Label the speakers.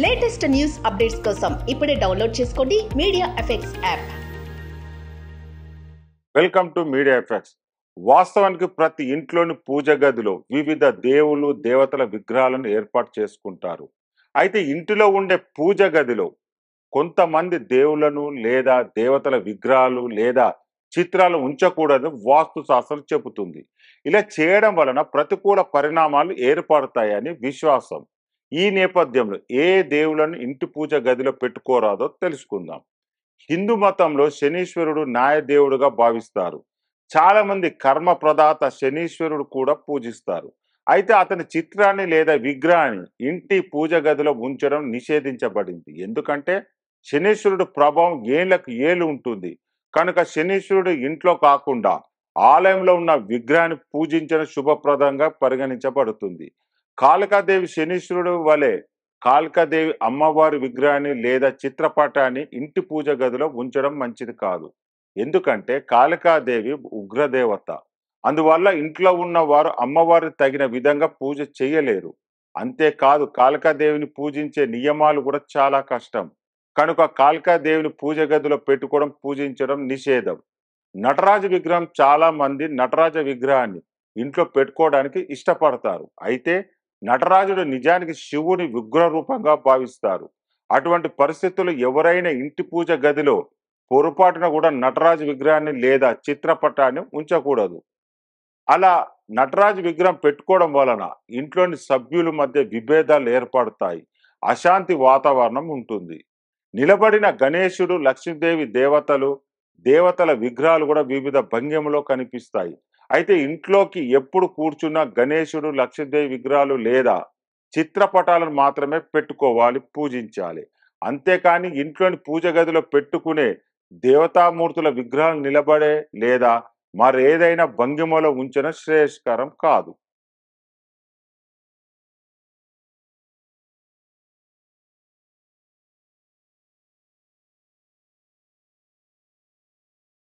Speaker 1: Latest news updates కోసం ఇప్పుడే download చేసుకోండి media effects app.
Speaker 2: Welcome to media effects. వాస్తవానికి ప్రతి ఇంట్లోని పూజ గదిలో వివిధ దేవుళ్ళు దేవతల విగ్రహాలను ఏర్పాటు చేసుకుంటారు. అయితే ఇంటిలో ఉండే పూజ గదిలో కొంతమంది దేవుళ్లను లేదా దేవతల విగ్రహాలు లేదా చిత్రాలు ఉంచకూడదు వాస్తు శాస్త్రం చెబుతుంది. ఇలా చేయడం వలన ప్రతికూల పరిణామాలు ఏర్పడతాయని విశ్వాసం. ఈ నేపథ్యంలో ఏ దేవులను ఇంటి పూజ గదిలో పెట్టుకోరాదో తెలుసుకుందాం. హిందూ మతంలో శనీశ్వరుడు న్యాయదేవుడుగా భావిస్తారు. చాలా మంది కర్మ ప్రదాత శనీశ్వరుడు కూడా పూజిస్తారు. అయితే అతని చిత్రాన్ని లేదా విగ్రహాన్ని ఇంటి పూజ గదిలో ఉంచడం నిషేధించబడింది. ఎందుకంటే శనీశ్వరుడు ప్రభావం ఏళ్లకు ఏళ్ళు ఉంటుంది. కనుక శనీశ్వరుడు ఇంట్లో కాకుండా ఆలయంలో ఉన్న విగ్రహాన్ని పూజించడం శుభప్రదంగా పరిగణించబడుతుంది. కాళికాదేవి శనీశ్వరుడు వలె కాళికాదేవి అమ్మవారి విగ్రహాన్ని లేదా చిత్రపటాన్ని ఇంటి పూజ గదిలో ఉంచడం మంచిది కాదు. ఎందుకంటే కాళికాదేవి ఉగ్రదేవత. అందువల్ల ఇంట్లో ఉన్న వారు అమ్మవారికి తగిన విధంగా పూజ చేయలేరు. అంతేకాదు కాళికాదేవిని పూజించే నియమాలు కూడా చాలా కష్టం. కనుక కాళికాదేవిని పూజ గదిలో పెట్టుకోవడం పూజించడం నిషేధం. నటరాజు విగ్రహం చాలా మంది నటరాజ విగ్రహాన్ని ఇంట్లో పెట్టుకోవడానికి ఇష్టపడతారు. అయితే నటరాజుడు నిజానికి శివుని విగ్రహ రూపంగా భావిస్తారు. అటువంటి పరిస్థితుల్లో ఎవరైనా ఇంటి పూజ గదిలో పొరపాటున కూడా నటరాజు విగ్రహాన్ని లేదా చిత్రపటాన్ని ఉంచకూడదు. అలా నటరాజు విగ్రహం పెట్టుకోవడం వలన ఇంట్లోని సభ్యుల మధ్య విభేదాలు ఏర్పడతాయి, అశాంతి వాతావరణం ఉంటుంది. నిలబడిన గణేశుడు లక్ష్మీదేవి దేవతల విగ్రహాలు కూడా వివిధ భంగిమలో కనిపిస్తాయి. అయితే ఇంట్లోకి ఎప్పుడు కూర్చున్న గణేశుడు లక్ష్మీదేవి విగ్రహాలు లేదా చిత్రపటాలను మాత్రమే పెట్టుకోవాలి, పూజించాలి. అంతేకాని ఇంట్లోని పూజ గదిలో పెట్టుకునే దేవతామూర్తుల విగ్రహాలు నిలబడే లేదా మరేదైనా భంగిమలో ఉంచడం శ్రేయస్కరం కాదు.